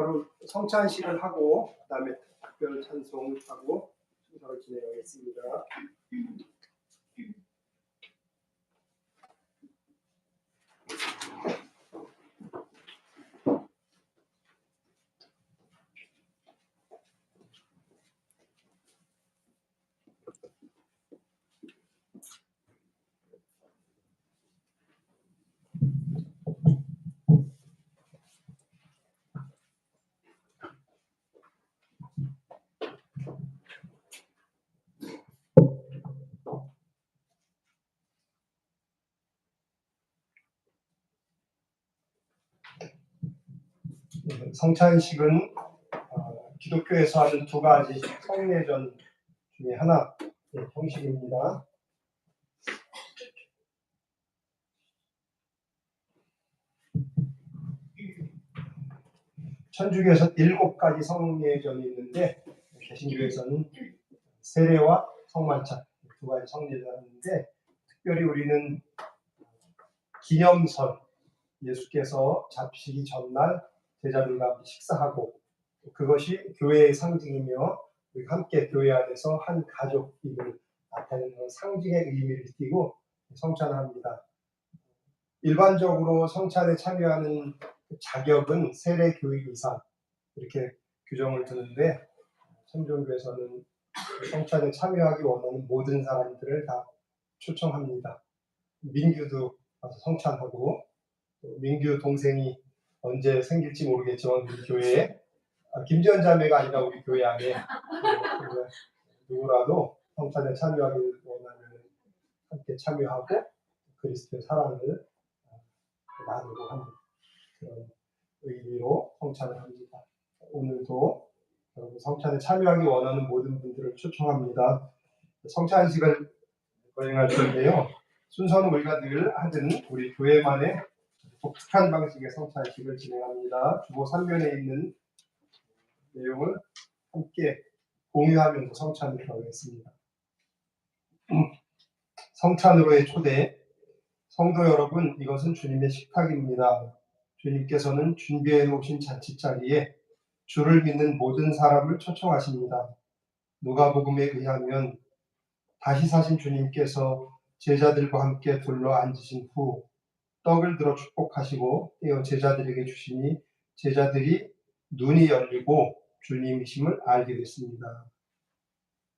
바로 성찬식을 하고 그다음에 특별 찬송하고 순서를 진행하겠습니다. 성찬식은 기독교에서 하는 두 가지 성례전 중에 하나 형식입니다. 천주교에서 7가지 성례전이 있는데 개신교에서는 세례와 성만찬 두 가지 성례전이 있는데 특별히 우리는 기념설, 예수께서 잡히기 전날 제자들과 함께 식사하고 그것이 교회의 상징이며 우리가 함께 교회 안에서 한 가족임을 나타내는 상징의 의미를 띠고 성찬을 합니다. 일반적으로 성찬에 참여하는 자격은 세례 교육 이상 이렇게 규정을 두는데 천주교에서는 성찬에 참여하기 원하는 모든 사람들을 다 초청합니다. 민규도 와서 성찬하고 민규 동생이 언제 생길지 모르겠지만 우리 교회에 김지연 자매가 아니라 우리 교회 안에 누구라도 성찬에 참여하기 원하면 함께 참여하고 그리스도의 사랑을 나누고 하는 그런 의미로 성찬을 합니다. 오늘도 여러분 성찬에 참여하기 원하는 모든 분들을 초청합니다. 성찬식을 거행할 텐데요. 순서는 우리가 늘 하던 우리 교회만의 독특한 방식의 성찬식을 진행합니다. 주보 3면에 있는 내용을 함께 공유하면서 성찬을 하겠습니다. 성찬으로의 초대. 성도 여러분, 이것은 주님의 식탁입니다. 주님께서는 준비해 놓으신 잔치자리에 주를 믿는 모든 사람을 초청하십니다. 누가복음에 의하면 다시 사신 주님께서 제자들과 함께 둘러 앉으신 후 떡을 들어 축복하시고 떼어 제자들에게 주시니 제자들이 눈이 열리고 주님이심을 알게 됐습니다.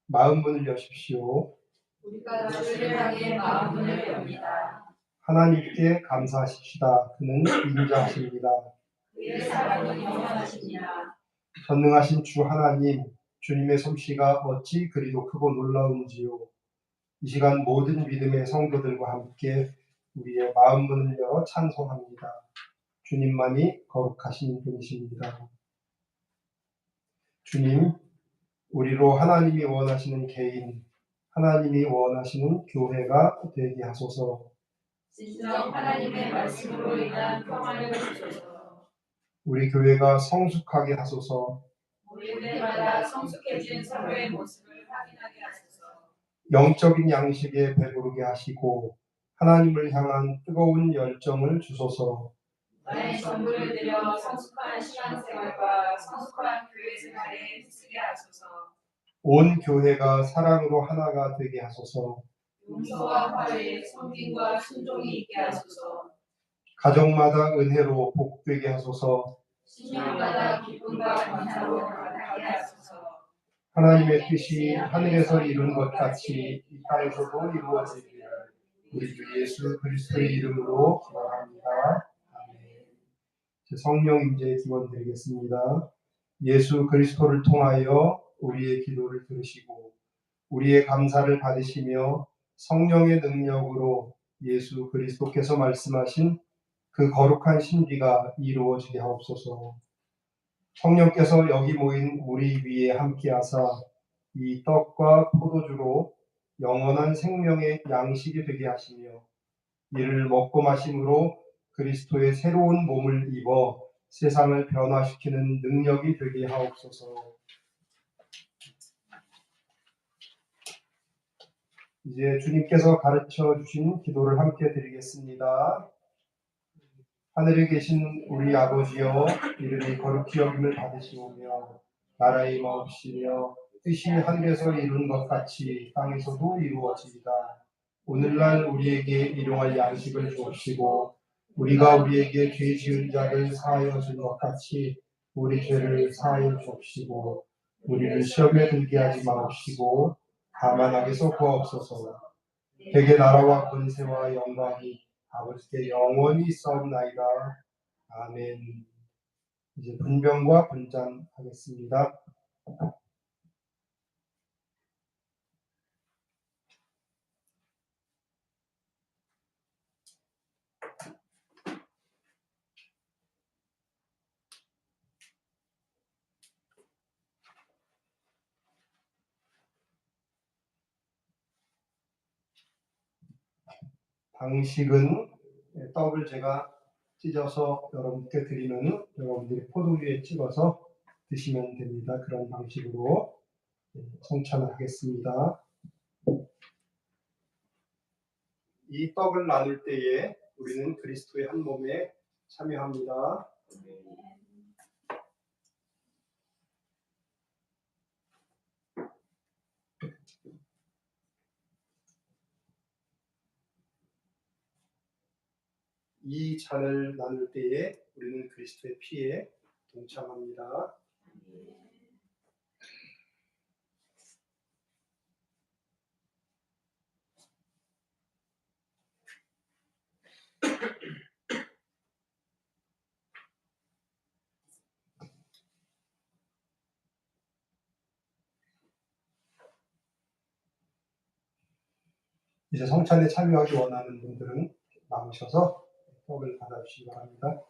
마음문을 여십시오. 우리가 주를 향해 마음문을 엽니다. 하나님께 감사하십시다. 그는 인자하십니다. 그의 사랑은 영원하십니다. 전능하신 주 하나님, 주님의 솜씨가 어찌 그리도 크고 놀라운지요. 이 시간 모든 믿음의 성도들과 함께 우리의 마음문을 열어 찬송합니다. 주님만이 거룩하신 분이십니다. 주님, 우리로 하나님이 원하시는 개인, 하나님이 원하시는 교회가 되게 하소서. 진정 하나님의 말씀으로 인한 평안을 주소서. 우리 교회가 성숙하게 하소서. 우리들마다 성숙해진 서로의 모습을 확인하게 하소서. 영적인 양식에 배부르게 하시고 하나님을 향한 뜨거운 열정을 주소서. 나의 전부를 들여 성숙한 신앙생활과 성숙한 교회 생활에 힘쓰게 하소서. 온 교회가 사랑으로 하나가 되게 하소서. 용서와 화해, 섬김과 순종이 있게 하소서. 가정마다 은혜로 복되게 하소서. 신령마다 기쁨과 감사로 가득하게 하소서. 하나님의 뜻이 하늘에서 이룬 것 같이 이 땅에서도 이루어지기를 우리 주 예수 그리스도의 이름으로 기원합니다. 아멘. 성령 임재의 기원 드리겠습니다. 예수 그리스도를 통하여 우리의 기도를 들으시고 우리의 감사를 받으시며 성령의 능력으로 예수 그리스도께서 말씀하신 그 거룩한 신비가 이루어지게 하옵소서. 성령께서 여기 모인 우리 위에 함께하사 이 떡과 포도주로 영원한 생명의 양식이 되게 하시며 이를 먹고 마심으로 그리스도의 새로운 몸을 입어 세상을 변화시키는 능력이 되게 하옵소서. 이제 주님께서 가르쳐 주신 기도를 함께 드리겠습니다. 하늘에 계신 우리 아버지여, 이름이 거룩히 여김을 받으시오며 나라의 마옵시며 뜻이 하늘에서 이룬 것 같이 땅에서도 이루어지이다. 오늘날 우리에게 일용할 양식을 주옵시고 우리가 우리에게 죄 지은 자를 사하여 준 것 같이 우리 죄를 사하여 주옵시고 우리를 시험에 들게 하지 마옵시고 다만 악에서 구하옵소서. 대개 나라와 권세와 영광이 아버지께 영원히 있사옵나이다. 아멘. 이제 분병과 분장하겠습니다. 방식은 떡을 제가 찢어서 여러분께 드리면 여러분들이 포도주에 찍어서 드시면 됩니다. 그런 방식으로 성찬을 하겠습니다. 이 떡을 나눌 때에 우리는 그리스도의 한 몸에 참여합니다. 이 잔을 나눌 때에 우리는 그리스도의 피에 동참합니다. 이제 성찬에 참여하기 원하는 분들은 나오셔서 떡을 받아주시기 바랍니다.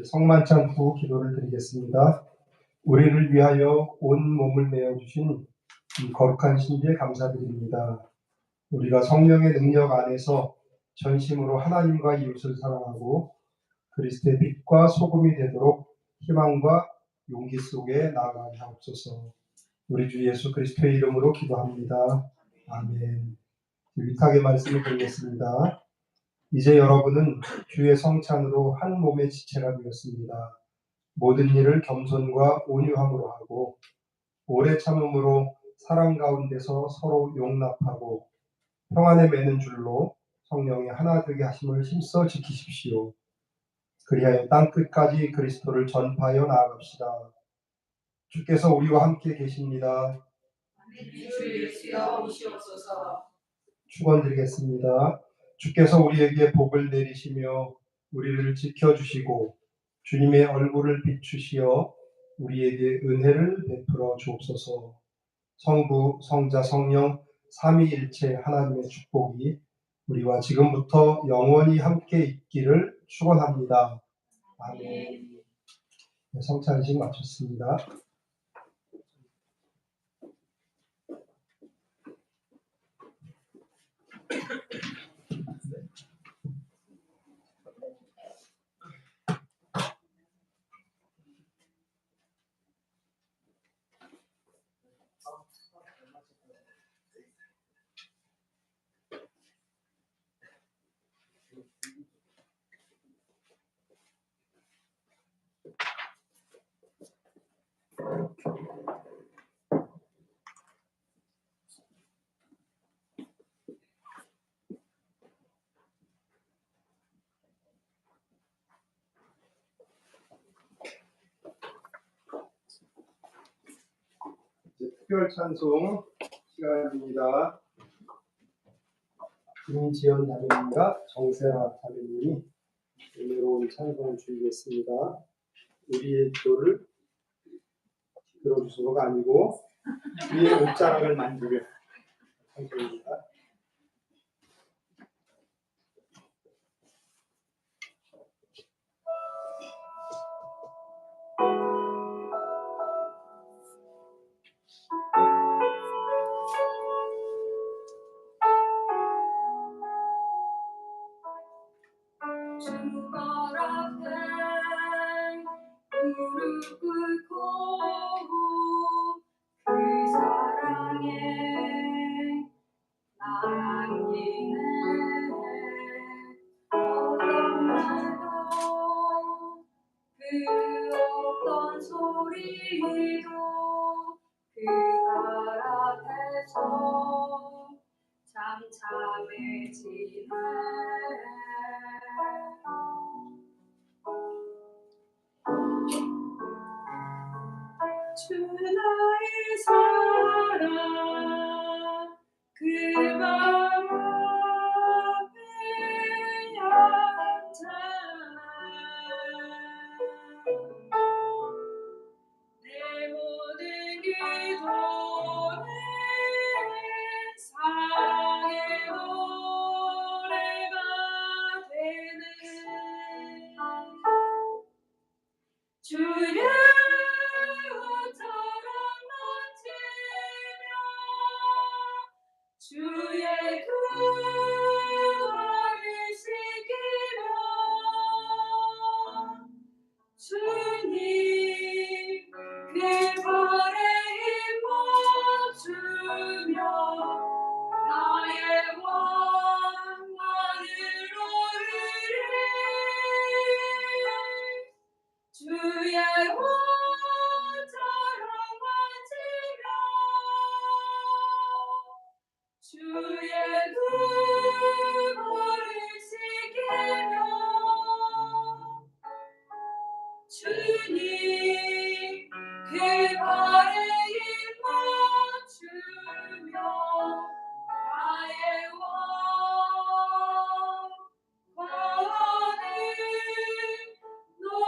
성만찬 후 기도를 드리겠습니다. 우리를 위하여 온 몸을 내어주신 이 거룩한 신비에 감사드립니다. 우리가 성령의 능력 안에서 전심으로 하나님과 이웃을 사랑하고 그리스도의 빛과 소금이 되도록 희망과 용기 속에 나아가게 하옵소서. 우리 주 예수 그리스도의 이름으로 기도합니다. 아멘. 위탁의 말씀을 드리겠습니다. 이제 여러분은 주의 성찬으로 한 몸의 지체가 되었습니다. 모든 일을 겸손과 온유함으로 하고 오래 참음으로 사랑 가운데서 서로 용납하고 평안에 매는 줄로 성령의 하나 되게 하심을 힘써 지키십시오. 그리하여 땅 끝까지 그리스도를 전파하여 나아갑시다. 주께서 우리와 함께 계십니다. 우리 주 예수여 오시옵소서. 축원드리겠습니다. 주께서 우리에게 복을 내리시며 우리를 지켜주시고 주님의 얼굴을 비추시어 우리에게 은혜를 베풀어 주옵소서. 성부, 성자, 성령 삼위일체 하나님의 축복이 우리와 지금부터 영원히 함께 있기를 축원합니다. 아멘. 성찬식 마쳤습니다. 특별 찬송 시간입니다. 김지연 자매님과 정세라 자매님이 은혜로운 찬송을 주시겠습니다. 우리의 기도를 들어주소서가 아니고 우리의 옷자락을 만지며 찬송입니다. 주발 앞에 무릎 꿇고 그 사랑에 남기네. 어떤 말도 그 어떤 소리도 그 발 앞에서 참 참해지네. 주 나의 사랑 그 맘 앞에 앉아 내 모든 기도 내 사랑의 노래가 되네. 주의 옷처럼 멋지며 주의 두 발을 씻기며 주님 그 발에 힘어주며 나의 왕만을 오르리. 주의 옷처럼 만지며 주의 두 발을 씻기며 주님 그 발에 힘어주며 나의 왕관을 노르리.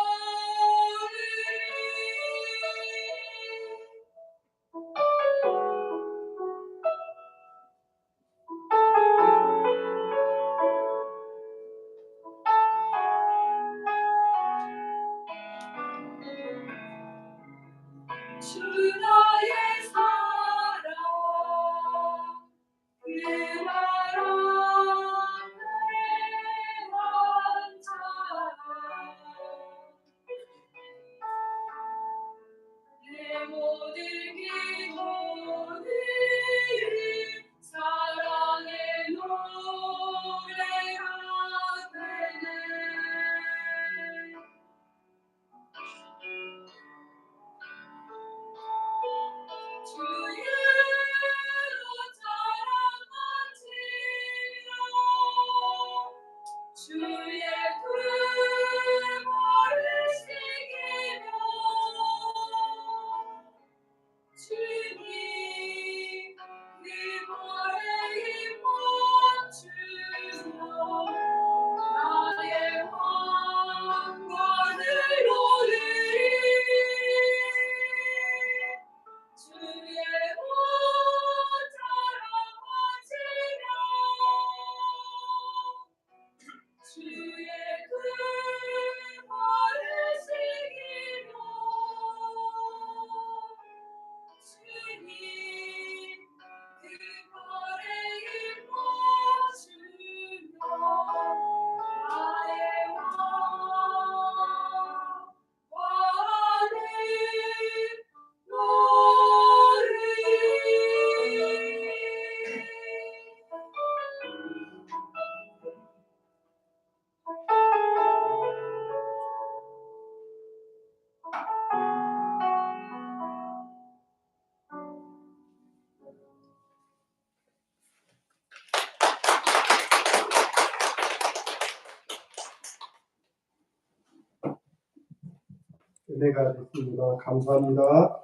은혜가 됐습니다. 감사합니다.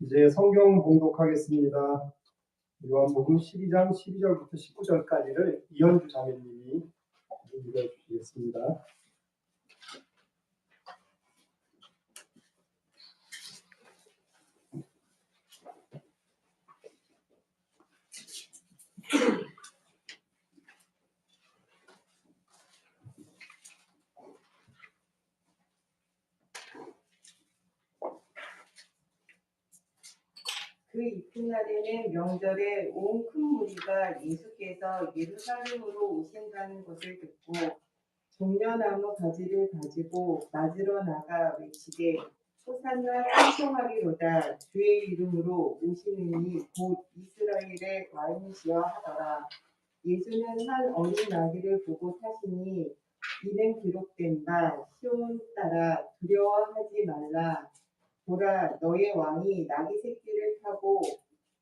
이제 성경 봉독하겠습니다. 요한복음 12장 12절부터 19절까지를 이현주 자매님이 읽어주시겠습니다. 그 이튿날에는 명절에 온 큰 무리가 예수께서 예루살렘으로 오신다는 것을 듣고 종려나무 가지를 가지고 맞으러 나가 외치되 호산나 찬송하리로다 주의 이름으로 오시느니 곧 이스라엘의 왕이시여 하더라. 예수는 한 어린 나귀를 보고 타시니 이는 기록된 바 시온 딸아 두려워하지 말라. 보라 너의 왕이 나귀 새끼를 타고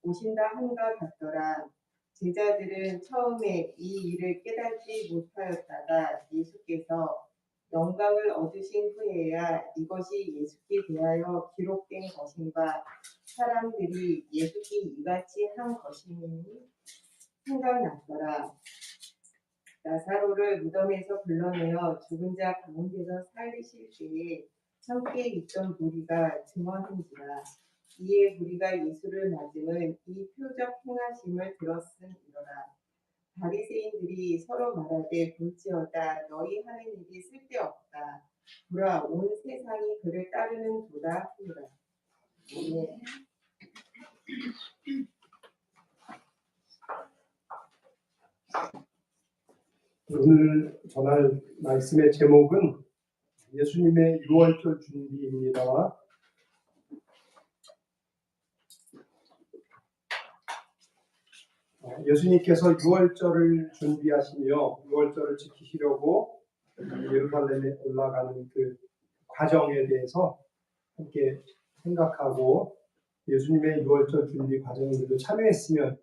오신다 함과 같더라. 제자들은 처음에 이 일을 깨닫지 못하였다가 예수께서 영광을 얻으신 후에야 이것이 예수께 대하여 기록된 것인가 사람들이 예수께 이같이 한 것이니 생각났더라. 나사로를 무덤에서 불러내어 죽은 자 가운데서 살리실 때에 함께 있던 무리가 증언한지라. 이에 무리가 예수를 맞음은 이 표적 행하심을 들었음이로라. 바리새인들이 서로 말하되 볼지어다 너희 하는 일이 쓸데없다. 보라 온 세상이 그를 따르는 도다 하니라. 네. 오늘 전할 말씀의 제목은 예수님의 유월절 준비입니다. 예수님께서 유월절을 준비하시며 유월절을 지키시려고 예루살렘에 올라가는 그 과정에 대해서 함께 생각하고 예수님의 유월절 준비 과정에도 참여했으면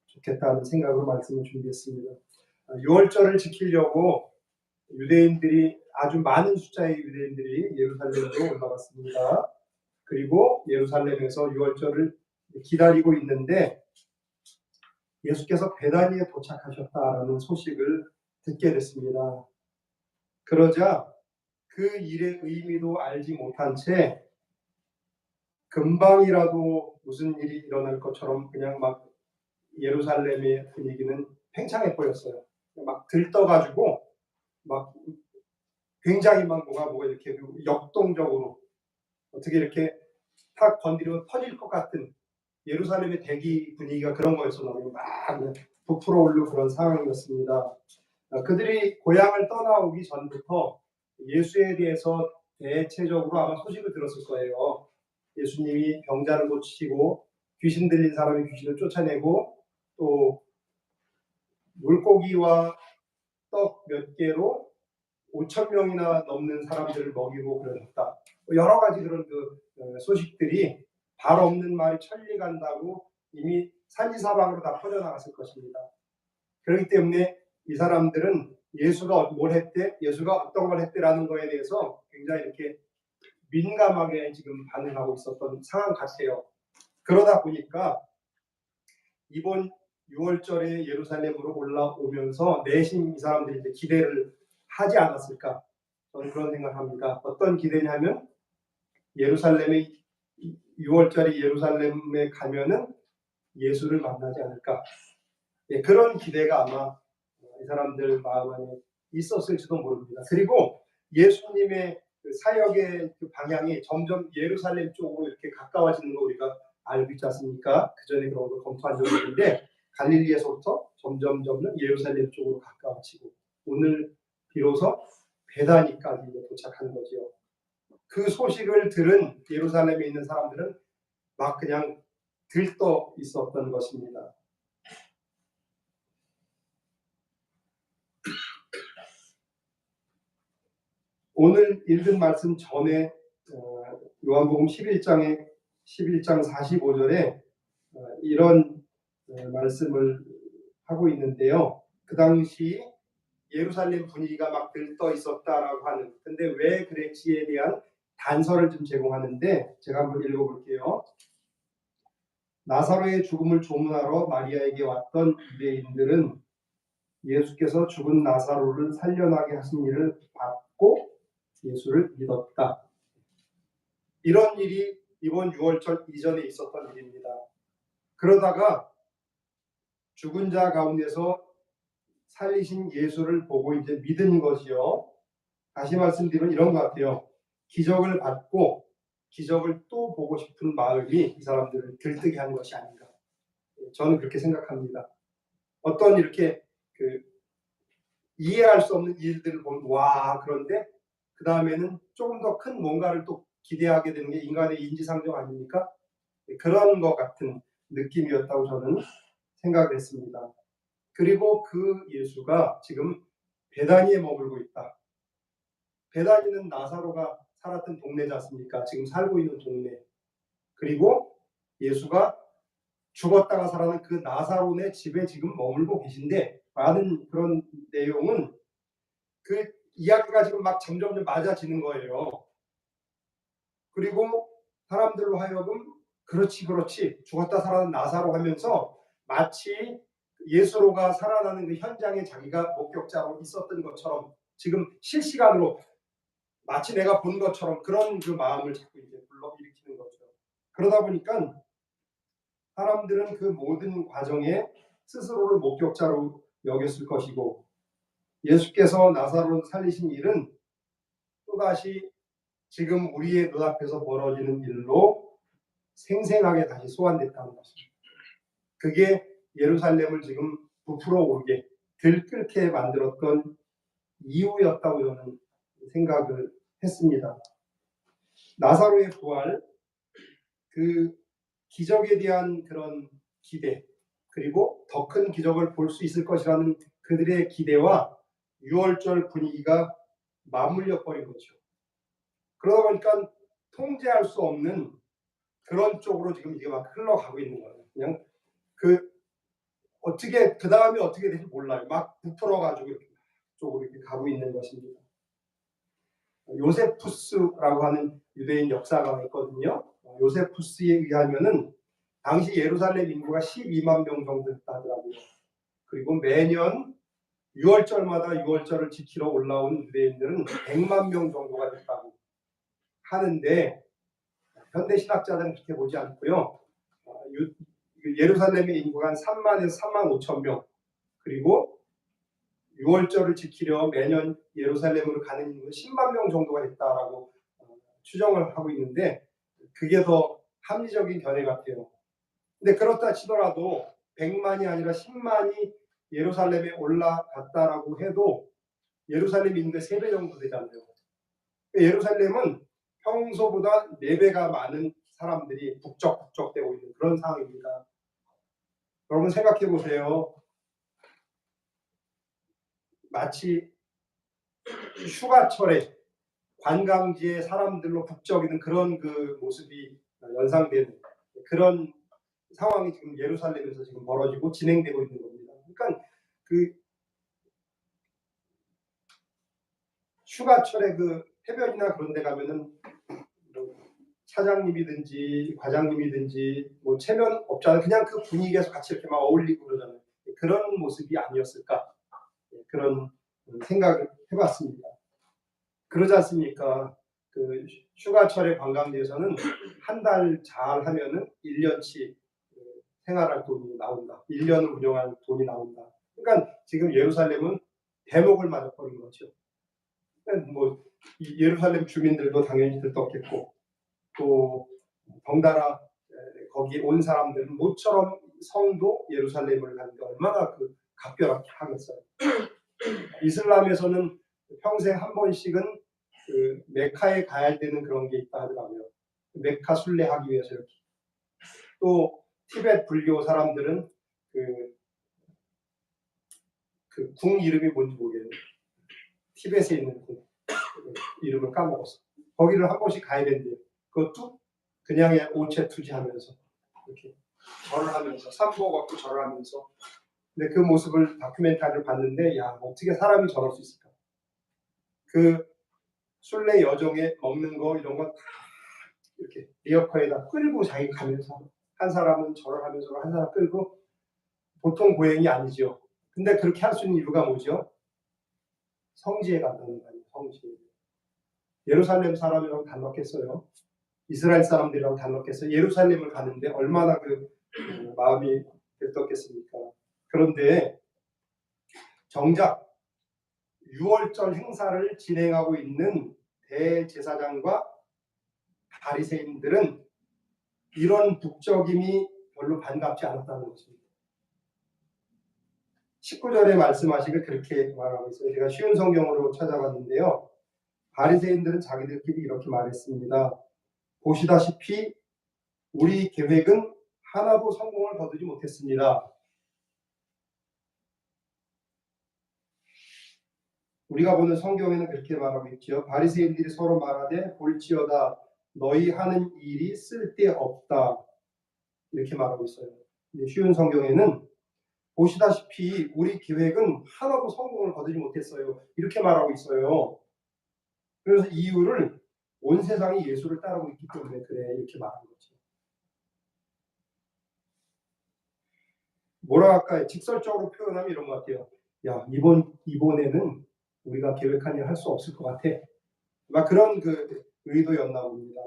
좋겠다는 생각으로 말씀을 준비했습니다. 유월절을 지키려고 유대인들이 아주 많은 숫자의 유대인들이 예루살렘으로 올라갔습니다. 그리고 예루살렘에서 유월절을 기다리고 있는데 예수께서 베다니에 도착하셨다라는 소식을 듣게 됐습니다. 그러자 그 일의 의미도 알지 못한 채 금방이라도 무슨 일이 일어날 것처럼 그냥 막 예루살렘의 분위기는 팽창해 보였어요. 막 들떠가지고 막 굉장히 막 뭐가 이렇게 역동적으로 어떻게 이렇게 탁 건드리면 터질 것 같은 예루살렘의 대기 분위기가 그런 거였어요. 막 부풀어 오르는 그런 상황이었습니다. 그들이 고향을 떠나오기 전부터 예수에 대해서 대체적으로 아마 소식을 들었을 거예요. 예수님이 병자를 고치시고 귀신 들린 사람이 귀신을 쫓아내고 또 물고기와 떡 몇 개로 5,000명이나 넘는 사람들을 먹이고 그러셨다. 여러 가지 그런 소식들이 발 없는 말이 천리 간다고 이미 산지사방으로 다 퍼져나갔을 것입니다. 그렇기 때문에 이 사람들은 예수가 뭘 했대, 예수가 어떤 걸 했대라는 거에 대해서 굉장히 이렇게 민감하게 지금 반응하고 있었던 상황 같아요. 그러다 보니까 이번 6월절에 예루살렘으로 올라오면서 내심 이 사람들이 이제 기대를 하지 않았을까? 저는 그런 생각합니다. 어떤 기대냐면 예루살렘에 6월절에 예루살렘에 가면은 예수를 만나지 않을까? 예, 그런 기대가 아마 이 사람들 마음 안에 있었을지도 모릅니다. 그리고 예수님의 그 사역의 그 방향이 점점 예루살렘 쪽으로 이렇게 가까워지는 거 우리가 알고 있지 않습니까? 그 전에 그런 걸 검토한 적이 있는데 갈릴리에서부터 점점 예루살렘 쪽으로 가까워지고 오늘 비로소 베다니까지 도착한 거죠. 그 소식을 들은 예루살렘에 있는 사람들은 막 그냥 들떠 있었던 것입니다. 오늘 읽은 말씀 전에 요한복음 11장 45절에 이런 말씀을 하고 있는데요. 그 당시 예루살렘 분위기가 막 들떠 있었다라고 하는, 근데 왜 그랬지에 대한 단서를 좀 제공하는데 제가 한번 읽어볼게요. 나사로의 죽음을 조문하러 마리아에게 왔던 유대인들은 예수께서 죽은 나사로를 살려나게 하신 일을 받고 예수를 믿었다. 이런 일이 이번 6월절 이전에 있었던 일입니다. 그러다가 죽은 자 가운데서 살리신 예수를 보고 이제 믿은 것이요. 다시 말씀드리면 이런 것 같아요. 기적을 받고 기적을 또 보고 싶은 마음이 이 사람들을 들뜨게 한 것이 아닌가. 저는 그렇게 생각합니다. 어떤 이렇게 이해할 수 없는 일들을 보면 와, 그런데 그 다음에는 조금 더 큰 뭔가를 또 기대하게 되는 게 인간의 인지상정 아닙니까? 그런 것 같은 느낌이었다고 저는 생각을 했습니다. 그리고 그 예수가 지금 베다니에 머물고 있다. 베다니는 나사로가 살았던 동네지 않습니까? 지금 살고 있는 동네. 그리고 예수가 죽었다가 살아난 그 나사로네 집에 지금 머물고 계신데 라는 그런 내용은 그 이야기가 지금 막 점점 맞아지는 거예요. 그리고 사람들로 하여금 그렇지 죽었다 살아난 나사로 하면서 마치 예수로가 살아나는 그 현장에 자기가 목격자로 있었던 것처럼 지금 실시간으로 마치 내가 본 것처럼 그런 그 마음을 자꾸 이제 불러일으키는 거죠. 그러다 보니까 사람들은 그 모든 과정에 스스로를 목격자로 여겼을 것이고 예수께서 나사로를 살리신 일은 또다시 지금 우리의 눈앞에서 벌어지는 일로 생생하게 다시 소환됐다는 것입니다. 그게 예루살렘을 지금 부풀어 오르게 들끓게 만들었던 이유였다고 저는 생각을 했습니다. 나사로의 부활, 그 기적에 대한 그런 기대, 그리고 더 큰 기적을 볼 수 있을 것이라는 그들의 기대와 6월절 분위기가 맞물려 버린 거죠. 그러다 보니까 통제할 수 없는 그런 쪽으로 지금 이게 막 흘러가고 있는 거예요. 그냥 어떻게 그 다음에 어떻게 될지 몰라요. 막 부풀어가지고 이렇게 쪽으로 이렇게 가고 있는 것입니다. 요세푸스라고 하는 유대인 역사가가 있거든요. 요세푸스에 의하면은 당시 예루살렘 인구가 12만 명 정도 됐다더라고요. 그리고 매년 6월절마다 6월절을 지키러 올라온 유대인들은 100만 명 정도가 됐다고 하는데 현대 신학자들은 그렇게 보지 않고요. 예루살렘의 인구가 한 3만에서 3만 5천 명, 그리고 6월절을 지키려 매년 예루살렘으로 가는 인구는 10만 명 정도가 됐다라고 추정을 하고 있는데 그게 더 합리적인 견해 같아요. 근데 그렇다 치더라도 100만이 아니라 10만이 예루살렘에 올라갔다라고 해도 예루살렘 인구의 3배 정도 되잖아요. 예루살렘은 평소보다 4배가 많은 사람들이 북적북적되고 있는 그런 상황입니다. 여러분 생각해 보세요. 마치 휴가철에 관광지에 사람들로 북적이는 그런 그 모습이 연상되는 그런 상황이 지금 예루살렘에서 지금 벌어지고 진행되고 있는 겁니다. 그러니까 그 휴가철에 그 해변이나 그런 데 가면은 사장님이든지 과장님이든지 뭐 체면 없잖아요. 그냥 그 분위기에서 같이 이렇게 막 어울리고 그러잖아요. 그런 모습이 아니었을까 그런 생각을 해봤습니다. 그러지 않습니까? 그 휴가철의 관광지에서는 한 달 잘 하면은 1년치 생활할 돈이 나온다. 1년을 운영할 돈이 나온다. 그러니까 지금 예루살렘은 대목을 맞아버린 거죠. 그러니까 뭐 예루살렘 주민들도 당연히 들떴겠고 또 덩달아 거기 온 사람들은 모처럼 성도 예루살렘을 가는데 얼마나 그 각별하게 하겠어요. 이슬람에서는 평생 한 번씩은 그 메카에 가야 되는 그런 게 있다 하더라고요. 메카 순례하기 위해서 이렇게. 또 티베트 불교 사람들은 그 궁 이름이 뭔지 모르겠네요. 티베트에 있는 궁 이름을 까먹었어. 거기를 한 번씩 가야 된대요. 그것도 그냥의 오체 투지하면서 이렇게 절을 하면서 삼보 갖고 절을 하면서. 근데 그 모습을 다큐멘터리를 봤는데 야 어떻게 사람이 저럴 수 있을까? 그 순례 여정에 먹는 거 이런 거 다 이렇게 리어커에다 끌고 자기 가면서 한 사람은 절을 하면서 한 사람 끌고 보통 고행이 아니죠. 근데 그렇게 할 수 있는 이유가 뭐죠? 성지에 간다는 거예요. 성지에. 예루살렘 사람이라고 달랐겠어요. 이스라엘 사람들이라고 달랐겠어요. 예루살렘을 가는데 얼마나 그 마음이 들떴겠습니까? 그런데 정작 6월절 행사를 진행하고 있는 대제사장과 바리새인들은 이런 북적임이 별로 반갑지 않았다는 것입니다. 19절에 말씀하시길 그렇게 말하고 있어요. 제가 쉬운 성경으로 찾아봤는데요. 바리새인들은 자기들끼리 이렇게 말했습니다. 보시다시피 우리 계획은 하나도 성공을 거두지 못했습니다. 우리가 보는 성경에는 그렇게 말하고 있죠. 바리새인들이 서로 말하되 볼지어다 너희 하는 일이 쓸데없다 이렇게 말하고 있어요. 근데 쉬운 성경에는 보시다시피 우리 계획은 하나도 성공을 거두지 못했어요. 이렇게 말하고 있어요. 그래서 이유를 온 세상이 예수를 따르고 있기 때문에 그래 이렇게 말하는 거죠. 뭐라 할까요? 직설적으로 표현하면 이런 것 같아요. 야 이번에는 우리가 계획한 일 할 수 없을 것 같아. 막 그런 그 의도였나 봅니다.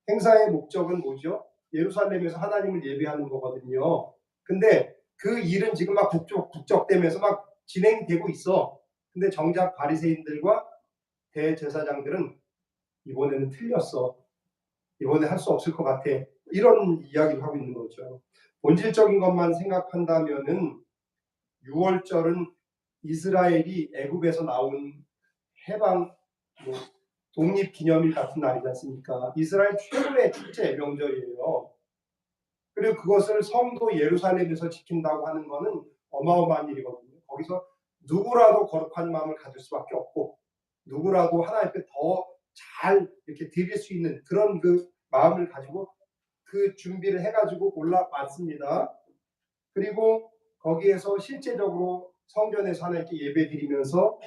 행사의 목적은 뭐죠? 예루살렘에서 하나님을 예배하는 거거든요. 근데 그 일은 지금 막 북적대면서 막 진행되고 있어. 근데 정작 바리새인들과 대제사장들은 이번에는 틀렸어. 이번에 할 수 없을 것 같아. 이런 이야기를 하고 있는 거죠. 본질적인 것만 생각한다면은 6월절은 이스라엘이 애굽에서 나온 해방 독립기념일 같은 날이지 않습니까? 이스라엘 최고의 축제 명절이에요. 그리고 그것을 성도 예루살렘에서 지킨다고 하는 것은 어마어마한 일이거든요. 거기서 누구라도 거룩한 마음을 가질 수밖에 없고 누구라도 하나님께 더 잘 이렇게 드릴 수 있는 그런 그 마음을 가지고 그 준비를 해가지고 올라왔습니다. 그리고 거기에서 실제적으로 성전에서 하나님께 예배 드리면서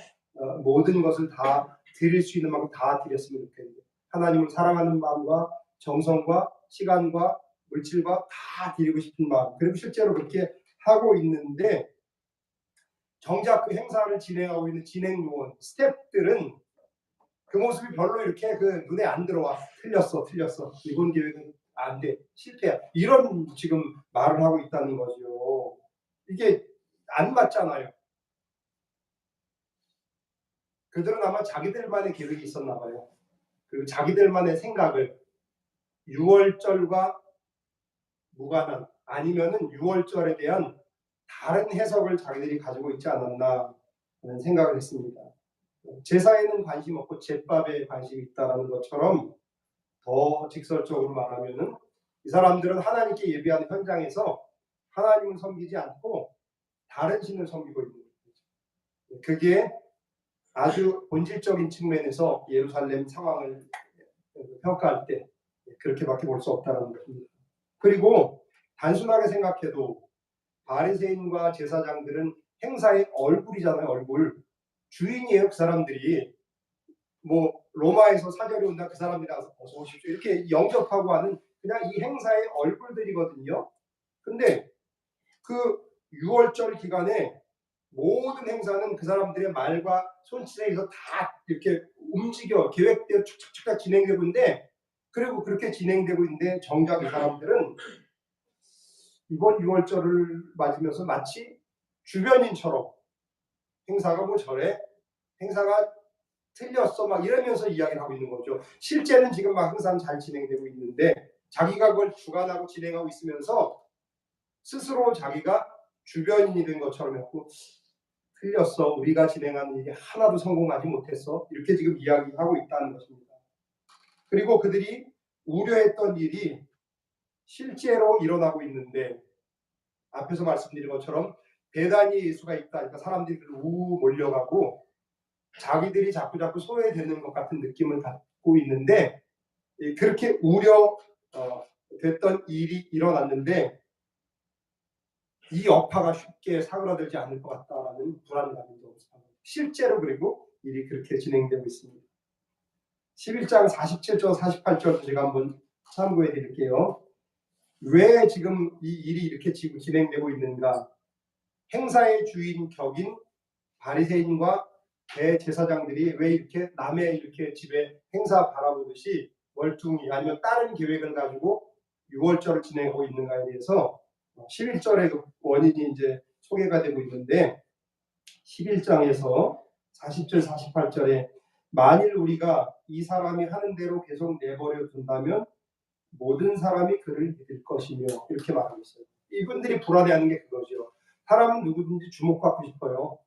모든 것을 다 드릴 수 있는 만큼 다 드렸으면 좋겠는데 하나님을 사랑하는 마음과 정성과 시간과 물질과 다 드리고 싶은 마음 그리고 실제로 그렇게 하고 있는데 정작 그 행사를 진행하고 있는 진행 요원 스태프들은 그 모습이 별로 이렇게 그 눈에 안 들어와. 틀렸어 이번 계획은 안 돼 실패야 이런 지금 말을 하고 있다는 거죠. 이게 안 맞잖아요. 그들은 아마 자기들만의 계획이 있었나 봐요. 그리고 자기들만의 생각을 6월절과 무관한 아니면은 6월절에 대한 다른 해석을 자기들이 가지고 있지 않았나 하는 생각을 했습니다. 제사에는 관심 없고 제밥에 관심이 있다는 것처럼 더 직설적으로 말하면은 이 사람들은 하나님께 예배하는 현장에서 하나님을 섬기지 않고 다른 신을 섬기고 있는 거죠. 그게 아주 본질적인 측면에서 예루살렘 상황을 평가할 때 그렇게밖에 볼 수 없다는 것입니다. 그리고 단순하게 생각해도 바리새인과 제사장들은 행사의 얼굴이잖아요. 얼굴. 주인이에요. 그 사람들이. 뭐 로마에서 사절이 온다 그 사람들이 와서 어서 오십시오 이렇게 영접하고 하는 그냥 이 행사의 얼굴들이거든요. 근데 그 6월절 기간에 모든 행사는 그 사람들의 말과 손짓에 의해서 다 이렇게 움직여 계획대로 축축축 진행되고 있는데, 그리고 그렇게 진행되고 있는데 정작 이 사람들은 이번 6월절을 맞으면서 마치 주변인처럼 행사가 뭐 저래, 행사가 틀렸어 막 이러면서 이야기를 하고 있는 거죠. 실제는 지금 막 행사는 잘 진행되고 있는데 자기가 그걸 주관하고 진행하고 있으면서 스스로 자기가 주변인이 된 것처럼 했고, 틀렸어, 우리가 진행하는 일이 하나도 성공하지 못했어, 이렇게 지금 이야기하고 있다는 것입니다. 그리고 그들이 우려했던 일이 실제로 일어나고 있는데, 앞에서 말씀드린 것처럼 베다니에 예수가 있다 그러니까 사람들이 우 몰려가고 자기들이 자꾸 소외되는 것 같은 느낌을 갖고 있는데, 그렇게 우려됐던 일이 일어났는데 이 여파가 쉽게 사그라들지 않을 것 같다라는 불안감이 좀 실제로 그리고 일이 그렇게 진행되고 있습니다. 11장 47절 48절 제가 한번 참고해 드릴게요. 왜 지금 이 일이 이렇게 진행되고 있는가? 행사의 주인 격인 바리새인과 대제사장들이 왜 이렇게 남의 이렇게 집에 행사 바라보듯이 멀뚱히 아니면 다른 계획을 가지고 6월절을 진행하고 있는가에 대해서 11절에 원인이 이제 소개가 되고 있는데, 11장에서 40절 48절에 만일 우리가 이 사람이 하는 대로 계속 내버려 둔다면 모든 사람이 그를 믿을 것이며 이렇게 말하고 있어요. 이분들이 불안해하는 게 그거죠. 사람은 누구든지 주목받고 싶어요.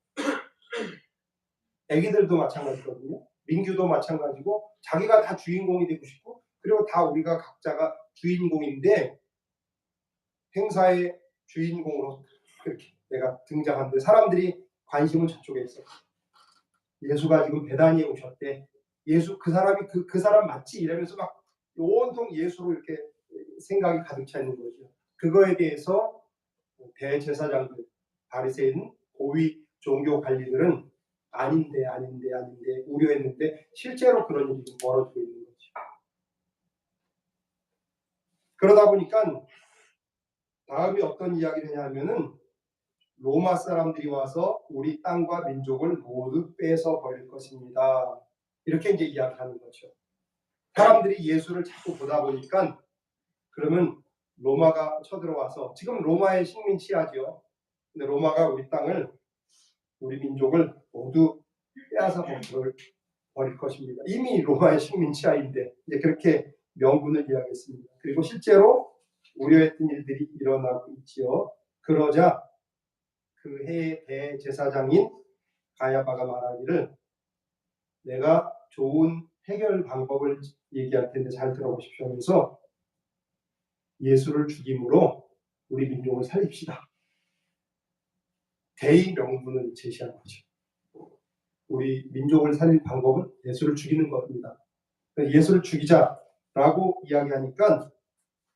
애기들도 마찬가지거든요. 민규도 마찬가지고 자기가 다 주인공이 되고 싶고, 그리고 다 우리가 각자가 주인공인데 행사의 주인공으로 그렇게 내가 등장하는데 사람들이 관심은 저쪽에 있어. 예수가 지금 베다니에 오셨대. 예수 그 사람이 그 사람 맞지? 이러면서 막 온통 예수로 이렇게 생각이 가득 차 있는 거죠. 그거에 대해서 대제사장들, 바리새인, 고위 종교 관리들은 아닌데 우려했는데 실제로 그런 일이 벌어지고 있는 거죠. 그러다 보니까 다음이 어떤 이야기를 하냐면은 로마 사람들이 와서 우리 땅과 민족을 모두 뺏어 버릴 것입니다. 이렇게 이제 이야기하는 거죠. 사람들이 예수를 자꾸 보다 보니까 그러면 로마가 쳐들어와서, 지금 로마의 식민 치하죠. 근데 로마가 우리 땅을, 우리 민족을 모두 빼앗아 버릴 것입니다. 이미 로마의 식민 치하인데 이제 그렇게 명분을 이야기했습니다. 그리고 실제로 우려했던 일들이 일어나고 있지요. 그러자 그 해의 대제사장인 가야바가 말하기를, 내가 좋은 해결 방법을 얘기할 텐데 잘 들어보십시오 하면서 예수를 죽임으로 우리 민족을 살립시다. 대의 명분을 제시한 거죠. 우리 민족을 살릴 방법은 예수를 죽이는 겁니다. 예수를 죽이자라고 이야기하니까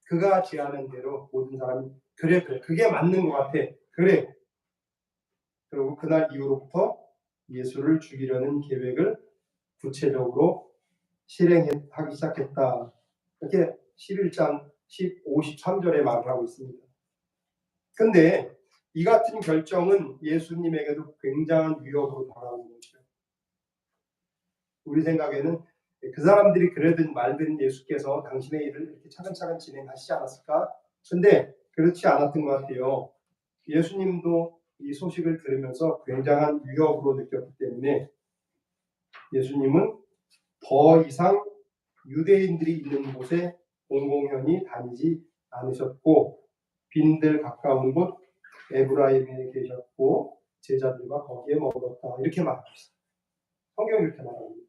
그가 제안한 대로 모든 사람이 그래 그게 맞는 것 같아, 그래. 그리고 그날 이후로부터 예수를 죽이려는 계획을 구체적으로 실행하기 시작했다. 이렇게 11장 53절에 말을 하고 있습니다. 근데 이 같은 결정은 예수님에게도 굉장한 위협으로 다가오는 거죠. 우리 생각에는 그 사람들이 그러든 말든 예수께서 당신의 일을 이렇게 차근차근 진행하시지 않았을까? 근데 그렇지 않았던 것 같아요. 예수님도 이 소식을 들으면서 굉장한 위협으로 느꼈기 때문에 예수님은 더 이상 유대인들이 있는 곳에 공공연히 다니지 않으셨고 빈들 가까운 곳 에브라임에 계셨고 제자들과 거기에 머물렀다. 이렇게 말하고 있어요. 성경이 이렇게 말합니다.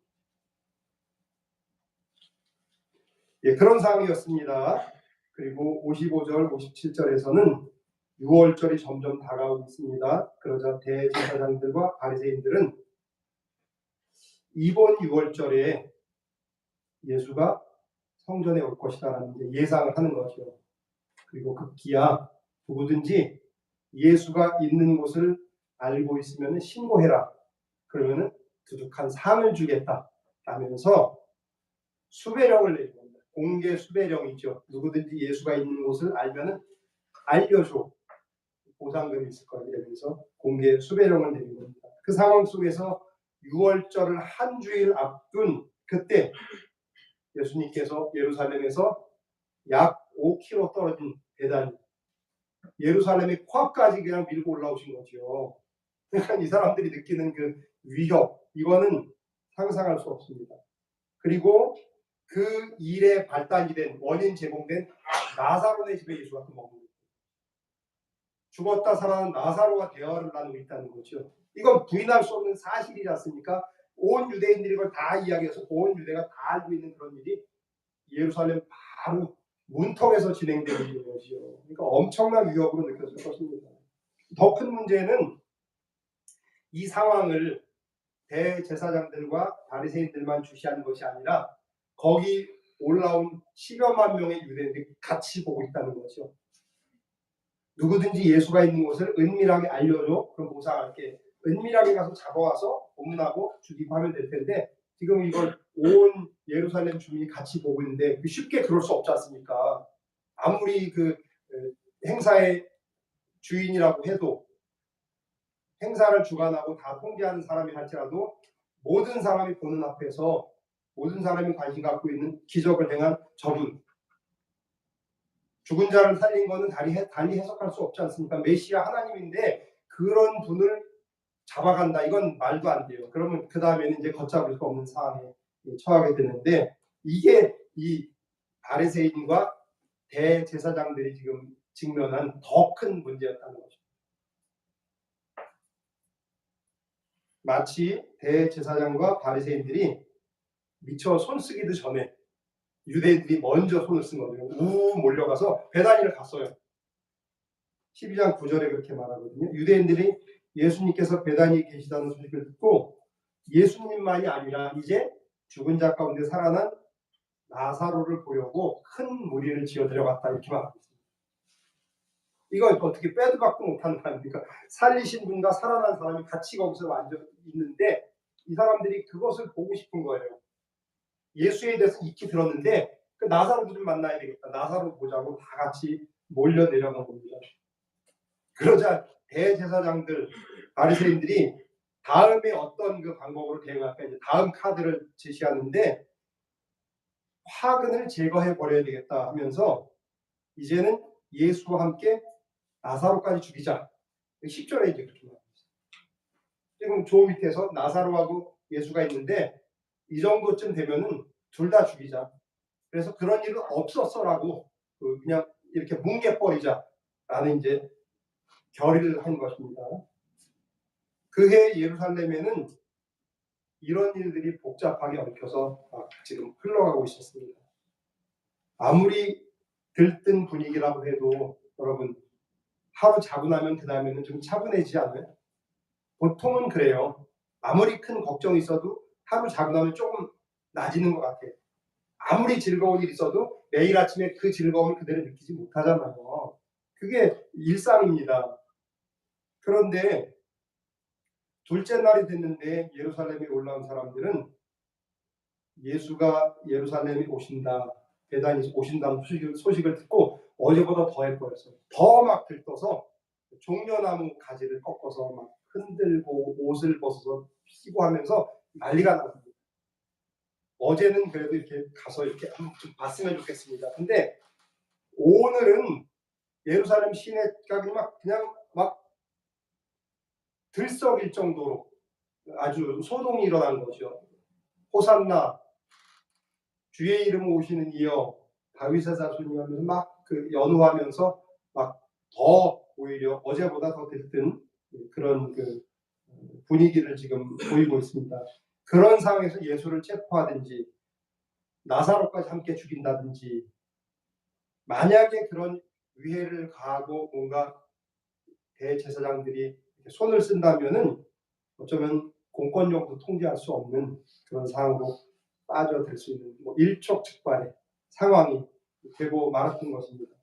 예, 그런 상황이었습니다. 그리고 55절, 57절에서는 6월절이 점점 다가오고 있습니다. 그러자 대제사장들과 바리새인들은 이번 6월절에 예수가 성전에 올 것이다라는 예상을 하는 거죠. 그리고 급기야 누구든지 예수가 있는 곳을 알고 있으면 신고해라. 그러면은 두둑한 상을 주겠다라고 라면서 수배령을 내린 겁니다. 공개 수배령이죠. 누구든지 예수가 있는 곳을 알면은 알려줘. 보상금이 있을 거야 이러면서 공개 수배령을 내린 겁니다. 그 상황 속에서 6월절을 한 주일 앞둔 그때 예수님께서 예루살렘에서 약 5km 떨어진 베다니, 예루살렘의 코앞까지 그냥 밀고 올라오신 거죠. 그러니까 이 사람들이 느끼는 그 위협, 이거는 상상할 수 없습니다. 그리고 그 일의 발단이 된, 원인 제공된 나사로네 집에 예수가 또 머무르고 죽었다 살아난 나사로와 대화를 나누고 있다는 거죠. 이건 부인할 수 없는 사실이지 않습니까? 온 유대인들이 이걸 다 이야기해서 온 유대가 다 알고 있는 그런 일이 예루살렘 바로 문턱에서 진행되는 일인 것이죠. 그러니까 엄청난 위협으로 느껴질 것입니다. 더 큰 문제는 이 상황을 대제사장들과 바리새인들만 주시하는 것이 아니라 거기 올라온 10여만 명의 유대인들이 같이 보고 있다는 거죠. 누구든지 예수가 있는 곳을 은밀하게 알려줘. 그럼 보상할게. 은밀하게 가서 잡아와서 고문하고 죽이고 하면 될 텐데 지금 이걸 온 예루살렘 주민이 같이 보고 있는데 쉽게 그럴 수 없지 않습니까? 아무리 그 행사의 주인이라고 해도 행사를 주관하고 다 통제하는 사람이 할지라도 모든 사람이 보는 앞에서 모든 사람이 관심 갖고 있는 기적을 행한 저분, 죽은 자를 살린 거는 달리 해석할 수 없지 않습니까? 메시아 하나님인데 그런 분을 잡아간다. 이건 말도 안 돼요. 그러면 그 다음에는 이제 걷잡을 수 없는 상황에 처하게 되는데 이게 이 바리새인과 대제사장들이 지금 직면한 더 큰 문제였다는 거죠. 마치 대제사장과 바리새인들이 미처 손쓰기도 전에 유대인들이 먼저 손을 쓴 거죠. 우 몰려가서 베다니를 갔어요. 12장 9절에 그렇게 말하거든요. 유대인들이 예수님께서 베다니에 계시다는 소식을 듣고 예수님만이 아니라 이제 죽은 자 가운데 살아난 나사로를 보려고 큰 무리를 지어 들어갔다 이렇게 말하고 있습니다. 이거 어떻게 빼도 박도 못하는 말입니까? 살리신 분과 살아난 사람이 같이 거기서 앉아 있는데 이 사람들이 그것을 보고 싶은 거예요. 예수에 대해서 익히 들었는데 그 나사로도 좀 만나야 되겠다. 나사로 보자고 다 같이 몰려 내려간 겁니다. 그러자 대제사장들, 바리새인들이 다음에 어떤 그 방법으로 대응할까 이제 다음 카드를 제시하는데 화근을 제거해 버려야 되겠다 하면서 이제는 예수와 함께 나사로까지 죽이자. 10절에 이제 그렇게 말합니다. 지금 조 밑에서 나사로하고 예수가 있는데 이 정도쯤 되면은 둘 다 죽이자. 그래서 그런 일은 없었어라고 그냥 이렇게 뭉개버리자라는 이제 결의를 한 것입니다. 그해 예루살렘에는 이런 일들이 복잡하게 얽혀서 지금 흘러가고 있었습니다. 아무리 들뜬 분위기라고 해도 여러분 하루 자고 나면 그 다음에는 좀 차분해지지 않아요? 보통은 그래요. 아무리 큰 걱정이 있어도 하루 자고 나면 조금 나아지는 것 같아요. 아무리 즐거운 일이 있어도 매일 아침에 그 즐거움을 그대로 느끼지 못하잖아요. 그게 일상입니다. 그런데 둘째 날이 됐는데 예루살렘에 올라온 사람들은 예수가 예루살렘에 오신다, 베다니 오신다는 소식을 듣고 어제보다 더 예뻐졌어요. 더 막 들떠서 종려나무 가지를 꺾어서 막 흔들고 옷을 벗어서 피고 하면서 난리가 났습니다. 어제는 그래도 이렇게 가서 이렇게 좀 봤으면 좋겠습니다. 근데 오늘은 예루살렘 시내가 그냥 막 들썩일 정도로 아주 소동이 일어난 거죠. 호산나 주의 이름 오시는 이여 다윗의 자손이 하면서 막 그 연호하면서 막 더 오히려 어제보다 더 들뜬 그런 그 분위기를 지금 보이고 있습니다. 그런 상황에서 예수를 체포하든지 나사로까지 함께 죽인다든지 만약에 그런 위해를 가하고 뭔가 대제사장들이 손을 쓴다면은 어쩌면 공권력도 통제할 수 없는 그런 상황으로 빠져들 수 있는 일촉즉발의 상황이 되고 말았던 것입니다.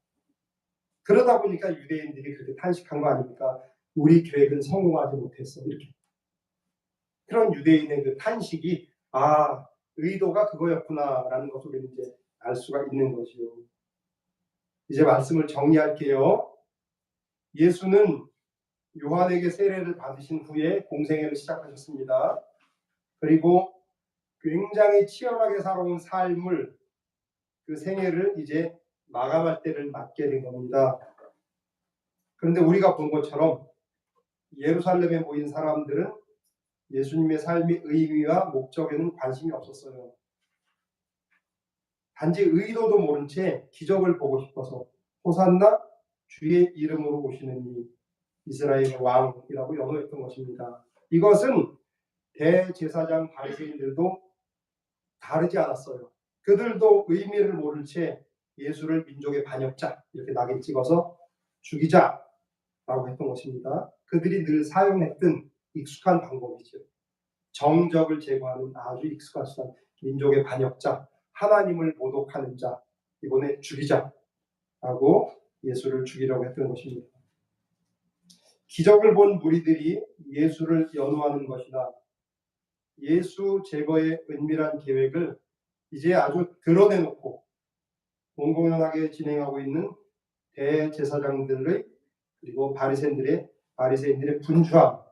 그러다 보니까 유대인들이 그렇게 탄식한 거 아닙니까? 우리 계획은 성공하지 못했어. 이렇게. 그런 유대인의 그 탄식이 의도가 그거였구나라는 것을 우리는 이제 알 수가 있는 것이요. 이제 말씀을 정리할게요. 예수는 요한에게 세례를 받으신 후에 공생애를 시작하셨습니다. 그리고 굉장히 치열하게 살아온 삶을 그 생애를 이제 마감할 때를 맞게 된 겁니다. 그런데 우리가 본 것처럼 예루살렘에 모인 사람들은 예수님의 삶의 의미와 목적에는 관심이 없었어요. 단지 의도도 모른 채 기적을 보고 싶어서 호산나 주의 이름으로 오시는 이 이스라엘의 왕이라고 연호했던 것입니다. 이것은 대제사장 바리새인들도 다르지 않았어요. 그들도 의미를 모른 채 예수를 민족의 반역자 이렇게 낙인 찍어서 죽이자라고 했던 것입니다. 그들이 늘 사용했던 익숙한 방법이죠. 정적을 제거하는 아주 익숙한 수단, 민족의 반역자, 하나님을 모독하는 자, 이번에 죽이자라고 예수를 죽이려고 했던 것입니다. 기적을 본 무리들이 예수를 연호하는 것이나 예수 제거의 은밀한 계획을 이제 아주 드러내놓고 공공연하게 진행하고 있는 대제사장들의 그리고 바리새인들의 분주함,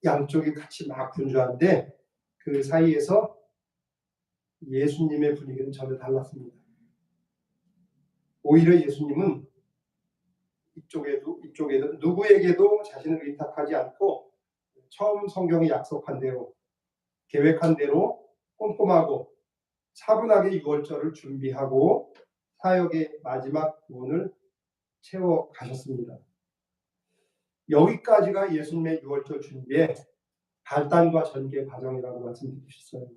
양쪽이 같이 막 분주한데 그 사이에서 예수님의 분위기는 전혀 달랐습니다. 오히려 예수님은 이쪽에도 누구에게도 자신을 의탁하지 않고 처음 성경이 약속한 대로 계획한 대로 꼼꼼하고 차분하게 유월절을 준비하고 사역의 마지막 부분을 채워 가셨습니다. 여기까지가 예수님의 유월절 준비의 발단과 전개 과정이라고 말씀드리셨어요.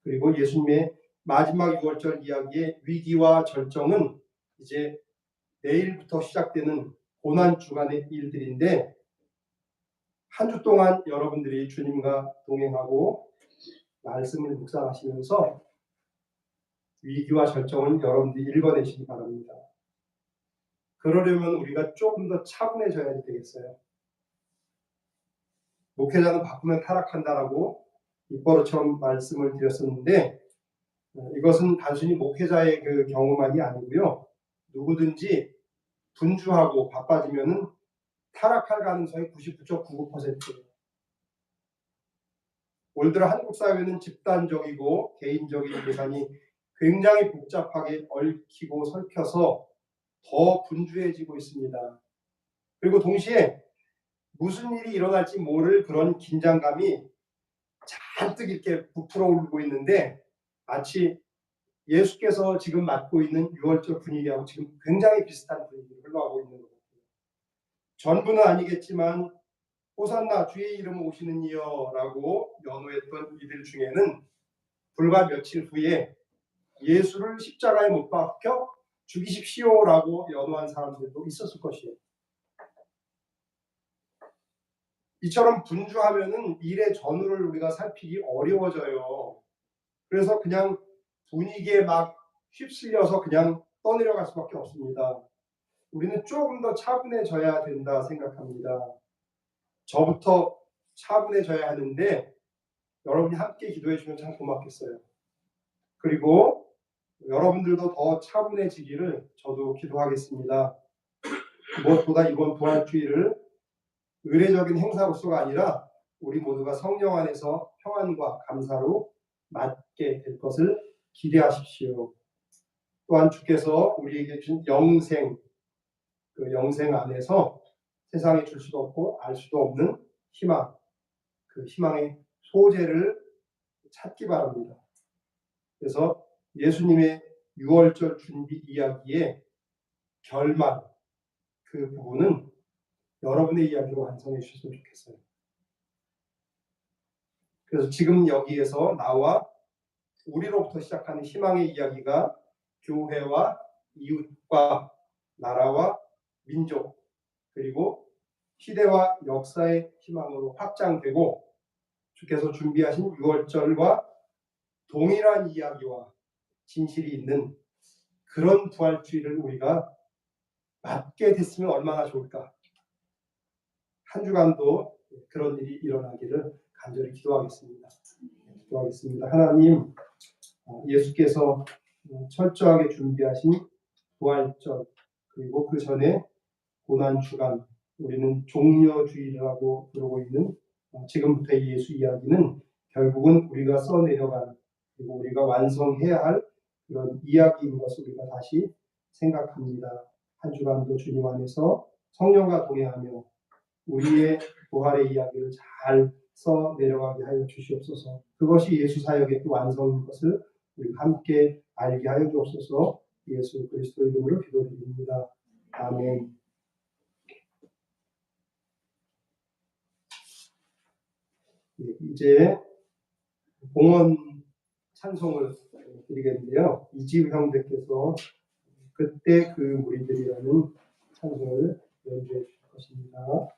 그리고 예수님의 마지막 유월절 이야기의 위기와 절정은 이제 내일부터 시작되는 고난 주간의 일들인데 한 주 동안 여러분들이 주님과 동행하고 말씀을 묵상하시면서 위기와 절정을 여러분들이 읽어내시기 바랍니다. 그러려면 우리가 조금 더 차분해져야 되겠어요. 목회자는 바꾸면 타락한다라고 입버릇처럼 말씀을 드렸었는데 이것은 단순히 목회자의 그 경우만이 아니고요. 누구든지 분주하고 바빠지면은 타락할 가능성이 99.99%예요. 올 들어 한국 사회는 집단적이고 개인적인 계산이 굉장히 복잡하게 얽히고 설켜서 더 분주해지고 있습니다. 그리고 동시에 무슨 일이 일어날지 모를 그런 긴장감이 잔뜩 이렇게 부풀어 오르고 있는데 마치 예수께서 지금 맡고 있는 유월절 분위기하고 지금 굉장히 비슷한 분위기를 흘러가고 있는 것 같아요. 전부는 아니겠지만 호산나 주의 이름 오시는 이여라고 연호했던 이들 중에는 불과 며칠 후에 예수를 십자가에 못 박혀 죽이십시오라고 연호한 사람들도 있었을 것이에요. 이처럼 분주하면은 일의 전후를 우리가 살피기 어려워져요. 그래서 그냥 분위기에 막 휩쓸려서 그냥 떠내려갈 수밖에 없습니다. 우리는 조금 더 차분해져야 된다 생각합니다. 저부터 차분해져야 하는데 여러분이 함께 기도해 주면 참 고맙겠어요. 그리고 여러분들도 더 차분해지기를 저도 기도하겠습니다. 무엇보다 이번 부활주의를 의례적인 행사로서가 아니라 우리 모두가 성령 안에서 평안과 감사로 맞게 될 것을 기대하십시오. 또한 주께서 우리에게 준 영생, 그 영생 안에서 세상에 줄 수도 없고 알 수도 없는 희망, 그 희망의 소재를 찾기 바랍니다. 그래서 예수님의 유월절 준비 이야기의 결말, 그 부분은 여러분의 이야기로 완성해 주셨으면 좋겠어요. 그래서 지금 여기에서 나와 우리로부터 시작하는 희망의 이야기가 교회와 이웃과 나라와 민족 그리고 시대와 역사의 희망으로 확장되고 주께서 준비하신 유월절과 동일한 이야기와 진실이 있는 그런 부활주의를 우리가 맞게 됐으면 얼마나 좋을까. 한 주간도 그런 일이 일어나기를 간절히 기도하겠습니다. 기도하겠습니다. 하나님, 예수께서 철저하게 준비하신 부활절 그리고 그 전에 고난 주간 우리는 종려주일이라고 부르고 있는 지금부터의 예수 이야기는 결국은 우리가 써내려간 그리고 우리가 완성해야 할 그런 이야기인 것을 우리가 다시 생각합니다. 한 주간도 주님 안에서 성령과 동행하며 우리의 부활의 이야기를 잘 써내려가게 하여 주시옵소서. 그것이 예수 사역의 또 완성인 것을 우리가 함께 알게 하여 주옵소서. 예수 그리스도의 이름으로 기도드립니다. 아멘. 이제 봉헌 찬송을 드리겠는데요. 이지우 형제께서 그때 그 무리들이라는 찬송을 연주해 주실 것입니다.